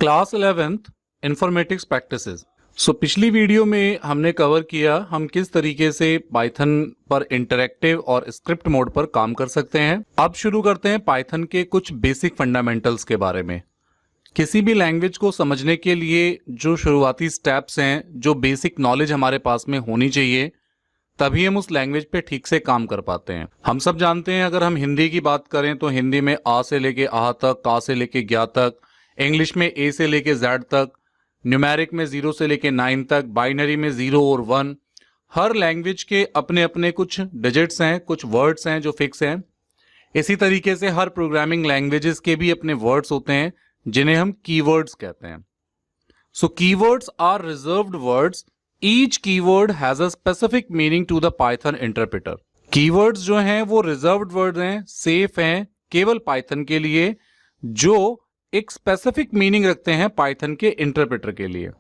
Class 11th informatics practices. पिछली video में हमने कवर किया हम किस तरीके से पाइथन पर इंटरैक्टिव और स्क्रिप्ट मोड पर काम कर सकते हैं। अब शुरू करते हैं पाइथन के कुछ बेसिक फंडामेंटल्स के बारे में। किसी भी लैंग्वेज को समझने के लिए जो शुरुआती स्टेप्स हैं, जो बेसिक नॉलेज हमारे पास में होनी चाहिए, तभी हम उस लैंग्वेज पे ठीक से काम कर पाते हैं। हम सब जानते हैं, अगर हम हिंदी की बात करें तो हिंदी में आ से लेके आ तक, का से लेके ज्ञा तक, इंग्लिश में ए से लेके जेड तक, न्यूमेरिक में 0 से लेके 9 तक, बाइनरी में 0 और 1। हर लैंग्वेज के अपने अपने कुछ डिजिट्स हैं, कुछ वर्ड्स हैं जो फिक्स हैं। इसी तरीके से हर प्रोग्रामिंग लैंग्वेजेस के भी अपने वर्ड्स होते हैं जिन्हें हम कीवर्ड्स कहते हैं। Keywords are reserved words. Each keyword has a specific meaning to the Python interpreter. Keywords जो हैं वो रिजर्व्ड वर्ड्स हैं, सेफ हैं केवल पाइथन के लिए, जो एक स्पेसिफिक मीनिंग रखते हैं पाइथन के इंटरप्रेटर के लिए।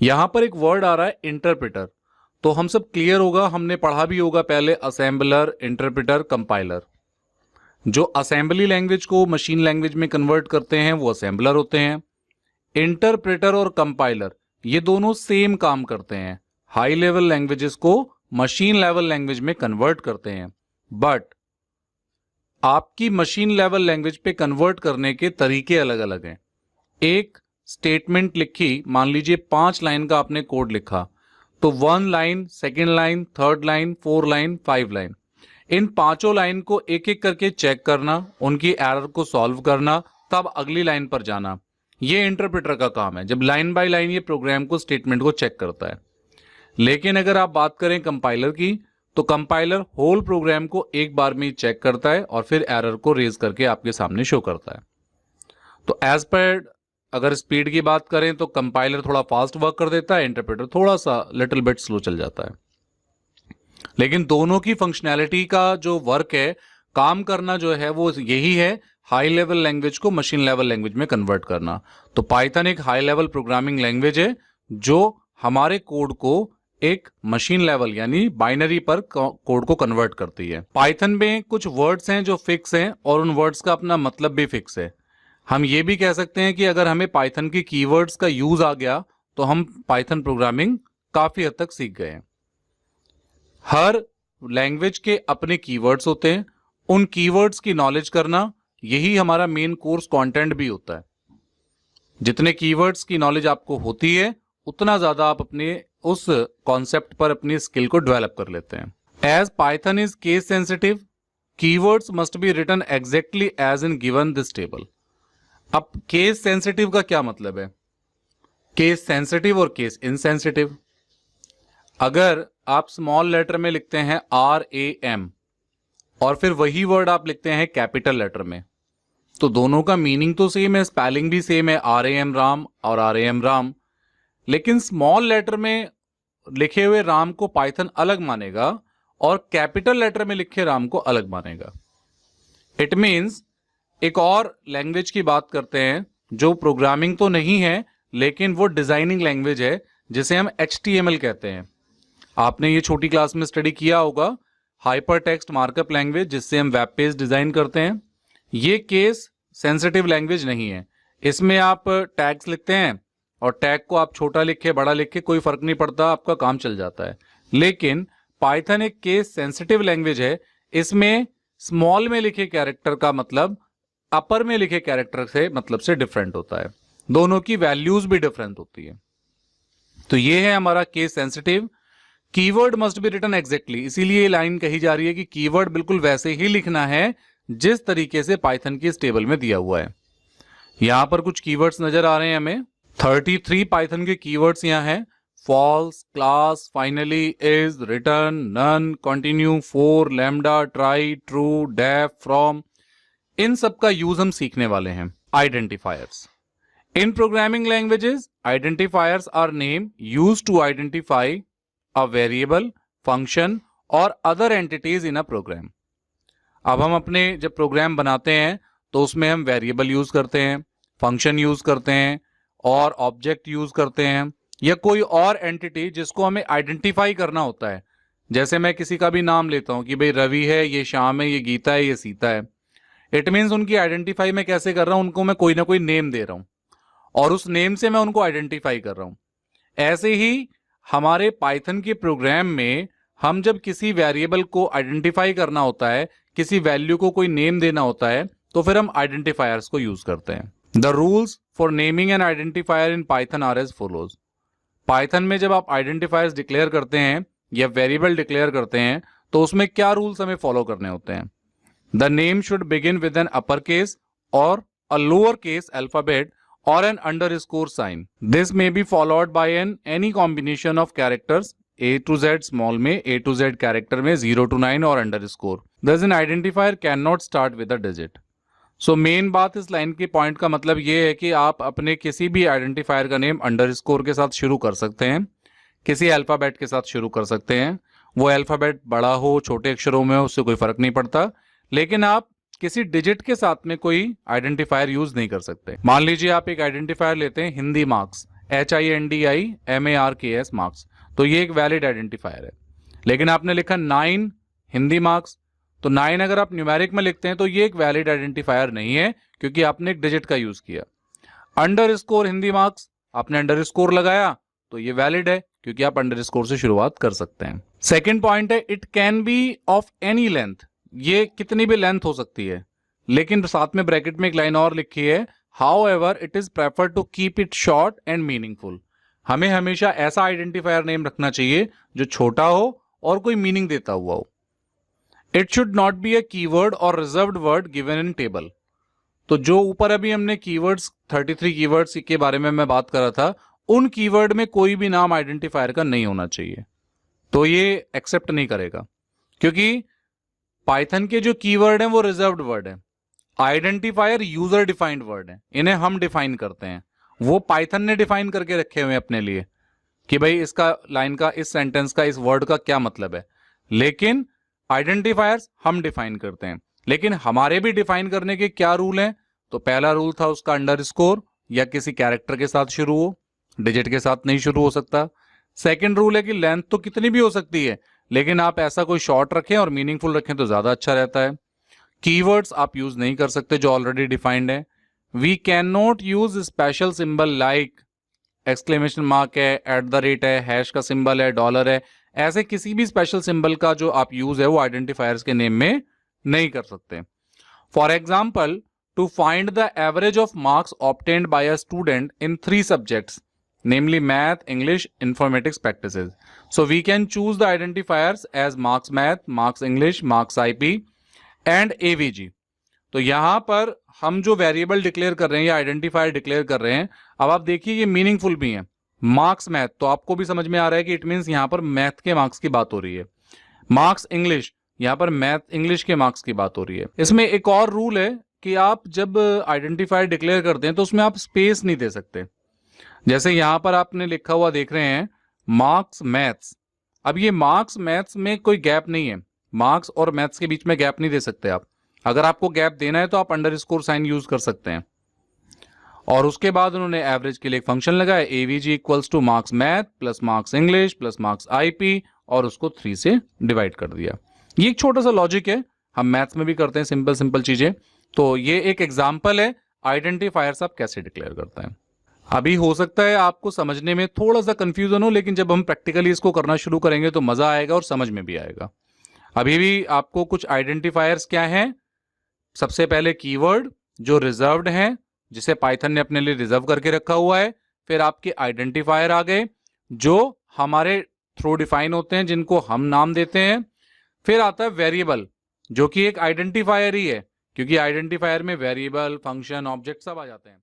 यहां पर एक वर्ड आ रहा है इंटरप्रेटर, तो हम सब क्लियर होगा, हमने पढ़ा भी होगा पहले, असेंबलर, इंटरप्रेटर, कंपाइलर। जो असेंबली लैंग्वेज को मशीन लैंग्वेज में कन्वर्ट करते हैं वो असेंबलर होते हैं। इंटरप्रेटर और कंपाइलर ये दोनों सेम काम करते हैं, हाई लेवल लैंग्वेजेस को मशीन लेवल लैंग्वेज में कन्वर्ट करते हैं। बट आपकी मशीन लेवल लैंग्वेज पे कन्वर्ट करने के तरीके अलग अलग हैं। एक स्टेटमेंट लिखी, मान लीजिए 5 लाइन का आपने कोड लिखा, तो 1 line, 2nd line, 3rd line, 4 line, 5 line, इन पांचों लाइन को एक एक करके चेक करना, उनकी एरर को सॉल्व करना, तब अगली लाइन पर जाना, ये इंटरप्रेटर का काम है। जब लाइन बाय लाइन ये प्रोग्राम को, स्टेटमेंट को चेक करता है। लेकिन अगर आप बात करें कंपाइलर की, तो कंपाइलर होल प्रोग्राम को एक बार में ही चेक करता है और फिर एरर को रेज करके आपके सामने शो करता है। तो एज पर अगर स्पीड की बात करें तो कंपाइलर थोड़ा फास्ट वर्क कर देता है, इंटरप्रेटर थोड़ा सा लिटिल बिट स्लो चल जाता है। लेकिन दोनों की फंक्शनैलिटी का जो वर्क है, काम करना जो है वो यही है, हाई लेवल लैंग्वेज को मशीन लेवल लैंग्वेज में कन्वर्ट करना। तो पाइथन एक हाई लेवल प्रोग्रामिंग लैंग्वेज है जो हमारे कोड को एक मशीन लेवल यानी बाइनरी पर कोड को कन्वर्ट करती है। पाइथन में कुछ वर्ड्स हैं जो फिक्स हैं और उन वर्ड्स का अपना मतलब भी फिक्स है। हम ये भी कह सकते हैं कि अगर हमें पाइथन की कीवर्ड्स का यूज आ गया तो हम पाइथन प्रोग्रामिंग काफी हद तक सीख गए हैं। हर लैंग्वेज के अपने कीवर्ड्स होते हैं, उन कीवर्ड्स की नॉलेज करना, यही हमारा मेन कोर्स कंटेंट भी होता है। जितने कीवर्ड्स की नॉलेज आपको होती है उतना ज्यादा आप अपने उस कॉन्सेप्ट पर अपनी स्किल को डेवलप कर लेते हैं। As Python is case sensitive, keywords must be written exactly as in given this table. अब केस सेंसिटिव का क्या मतलब है? केस सेंसिटिव और केस इनसेंसिटिव। अगर आप स्मॉल लेटर में लिखते हैं RAM और फिर वही वर्ड आप लिखते हैं कैपिटल लेटर में, तो दोनों का मीनिंग तो सेम है, स्पेलिंग भी सेम है, RAM राम और RAM राम। लेकिन स्मॉल लेटर में लिखे हुए राम को पाइथन अलग मानेगा और कैपिटल लेटर में लिखे राम को अलग मानेगा। इट मीन्स एक और लैंग्वेज की बात करते हैं जो प्रोग्रामिंग तो नहीं है लेकिन वो डिजाइनिंग लैंग्वेज है, जिसे हम HTML कहते हैं। आपने ये छोटी क्लास में स्टडी किया होगा, हाइपर टेक्स्ट मार्कअप लैंग्वेज, जिससे हम वेब पेज डिजाइन करते हैं। ये केस सेंसिटिव लैंग्वेज नहीं है। इसमें आप टैग्स लिखते हैं और टैग को आप छोटा लिखे बड़ा लिखे कोई फर्क नहीं पड़ता, आपका काम चल जाता है। लेकिन पाइथन एक केस सेंसिटिव लैंग्वेज है। इसमें स्मॉल में लिखे कैरेक्टर का मतलब अपर में लिखे कैरेक्टर से मतलब से डिफरेंट होता है, दोनों की वैल्यूज भी डिफरेंट होती है। तो ये है हमारा case sensitive. Keyword must be written exactly, इसीलिए ये लाइन कही जा रही है कि कीवर्ड बिल्कुल वैसे ही लिखना है जिस तरीके से पाइथन की इस टेबल में दिया हुआ है। यहां पर कुछ कीवर्ड्स नजर आ रहे हैं हमें, 33 पाइथन के कीवर्ड्स यहां हैं। False, class, finally, is, return, none, continue, for, lambda, try, true, def, from, इन सब का यूज हम सीखने वाले हैं। Identifiers. In programming languages identifiers are name used to identify a variable, function और other entities in a program। अब हम अपने जब प्रोग्राम बनाते हैं तो उसमें हम वेरिएबल यूज करते हैं, फंक्शन यूज करते हैं और ऑब्जेक्ट यूज करते हैं, या कोई और एंटिटी जिसको हमें आइडेंटिफाई करना होता है। जैसे मैं किसी का भी नाम लेता हूं कि भाई रवि है, ये श्याम है, ये गीता है, ये सीता है। इट मीन्स उनकी आइडेंटिफाई मैं कैसे कर रहा हूं, उनको मैं कोई ना कोई नेम दे रहा हूं। और उस नेम से मैं उनको आइडेंटिफाई कर रहा हूं। ऐसे ही हमारे पाइथन के प्रोग्राम में हम जब किसी वेरिएबल को आइडेंटिफाई करना होता है, किसी वैल्यू को कोई नेम देना होता है, तो फिर हम आइडेंटिफायर्स को यूज करते हैं। The rules for naming an identifier in Python are as follows. Python में जब आप आइडेंटिफायर्स डिक्लेयर करते हैं या वेरिएबल डिक्लेयर करते हैं तो उसमें क्या रूल्स हमें फॉलो करने होते हैं। The name should begin with an upper case और a lower case alphabet or an underscore sign. This may be followed by any combination of characters A to Z small में A to Z character में 0 to 9 और underscore. Thus an identifier cannot start with a digit. So main बात इस line के point का मतलब ये है कि आप अपने किसी भी आइडेंटिफायर का नेम अंडरस्कोर के साथ शुरू कर सकते हैं, किसी अल्फाबेट के साथ शुरू कर सकते हैं। वो अल्फाबेट बड़ा हो छोटे अक्षरों में हो उससे कोई फर्क नहीं पड़ता, लेकिन आप किसी डिजिट के साथ में कोई आइडेंटिफायर यूज नहीं कर सकते। मान लीजिए आप एक आइडेंटिफायर लेते हैं हिंदी मार्क्स, HINDIMARKS मार्क्स, तो ये एक वैलिड आइडेंटिफायर है। लेकिन आपने लिखा 9 हिंदी मार्क्स, तो 9 अगर आप न्यूमेरिक में लिखते हैं तो ये एक वैलिड आइडेंटिफायर नहीं है, क्योंकि आपने एक डिजिट का यूज किया। अंडरस्कोर हिंदी मार्क्स, आपने अंडरस्कोर लगाया तो ये वैलिड है, क्योंकि आप अंडरस्कोर से शुरुआत कर सकते हैं। सेकेंड पॉइंट है it can be of any length. ये कितनी भी लेंथ हो सकती है, लेकिन साथ में ब्रैकेट में एक लाइन और लिखी है, however it is prefer to keep it short and meaningful. हमें हमेशा ऐसा आइडेंटिफायर नेम रखना चाहिए जो छोटा हो और कोई मीनिंग देता हुआ हो। It should not be a keyword और reserved word given in table. तो जो ऊपर अभी हमने कीवर्ड्स 33 कीवर्ड्स के बारे में मैं बात कर रहा था, उन कीवर्ड में कोई भी नाम आइडेंटिफायर का नहीं होना चाहिए, तो ये एक्सेप्ट नहीं करेगा, क्योंकि पाइथन के जो कीवर्ड हैं वो रिजर्व्ड वर्ड है। आइडेंटिफायर यूजर डिफाइंड वर्ड है, इन्हें हम डिफाइन करते हैं, वो पाइथन ने डिफाइन करके रखे हुए हैं अपने लिए कि भाई इसका लाइन का, इस सेंटेंस का, इस वर्ड का क्या मतलब है। लेकिन आइडेंटिफायर्स हम डिफाइन करते हैं। लेकिन हमारे भी डिफाइन करने के क्या रूल हैं, तो पहला रूल था उसका अंडरस्कोर या किसी कैरेक्टर के साथ शुरू हो, डिजिट के साथ नहीं शुरू हो सकता। सेकेंड रूल है कि लेंथ तो कितनी भी हो सकती है, लेकिन आप ऐसा कोई शॉर्ट रखें और मीनिंगफुल रखें तो ज्यादा अच्छा रहता है। कीवर्ड्स आप यूज नहीं कर सकते जो ऑलरेडी डिफाइंड है। We can not use special symbol like exclamation mark है, @ है, हैश का सिंबल है, डॉलर है, ऐसे किसी भी स्पेशल सिंबल का जो आप यूज है वो आइडेंटिफायर्स के नेम में नहीं कर सकते। For example, to find the average of marks obtained by a student in 3 subjects, namely math, English, informatics practices. So we can choose the identifiers as marks math, marks English, marks IP and AVG. तो यहां पर हम जो variable declare कर रहे हैं या identifier declare कर रहे हैं, अब आप देखिए ये मीनिंगफुल भी है। मार्क्स मैथ, तो आपको भी समझ में आ रहा है कि इट मीन्स यहां पर मैथ के मार्क्स की बात हो रही है। मार्क्स इंग्लिश, यहां पर मैथ इंग्लिश के मार्क्स की बात हो रही है। इसमें एक और रूल है कि आप जब आइडेंटिफायर डिक्लेयर करते हैं तो उसमें आप स्पेस नहीं दे सकते। जैसे यहां पर आपने लिखा हुआ देख रहे हैं मार्क्स मैथ्स, अब ये मार्क्स मैथ्स में कोई गैप नहीं है, मार्क्स और मैथ्स के बीच में गैप नहीं दे सकते आप। अगर आपको गैप देना है तो आप अंडरस्कोर साइन यूज कर सकते हैं। और उसके बाद उन्होंने एवरेज के लिए एक फंक्शन लगाया, AVG equals to marks math plus marks English plus marks IP, और उसको 3 से डिवाइड कर दिया। ये एक छोटा सा लॉजिक है, हम मैथ्स में भी करते हैं सिंपल सिंपल चीजें। तो ये एक एग्जाम्पल है आइडेंटिफायर्स आप कैसे डिक्लेयर करते हैं। अभी हो सकता है आपको समझने में थोड़ा सा कंफ्यूजन हो, लेकिन जब हम प्रैक्टिकली इसको करना शुरू करेंगे तो मजा आएगा और समझ में भी आएगा। अभी भी आपको कुछ आइडेंटिफायर्स क्या हैं, सबसे पहले कीवर्ड जो रिजर्व्ड हैं, जिसे पाइथन ने अपने लिए रिजर्व करके रखा हुआ है। फिर आपके आइडेंटिफायर आ गए जो हमारे थ्रू डिफाइन होते हैं, जिनको हम नाम देते हैं। फिर आता है वेरिएबल, जो कि एक आइडेंटिफायर ही है, क्योंकि आइडेंटिफायर में वेरिएबल, फंक्शन, ऑब्जेक्ट सब आ जाते हैं।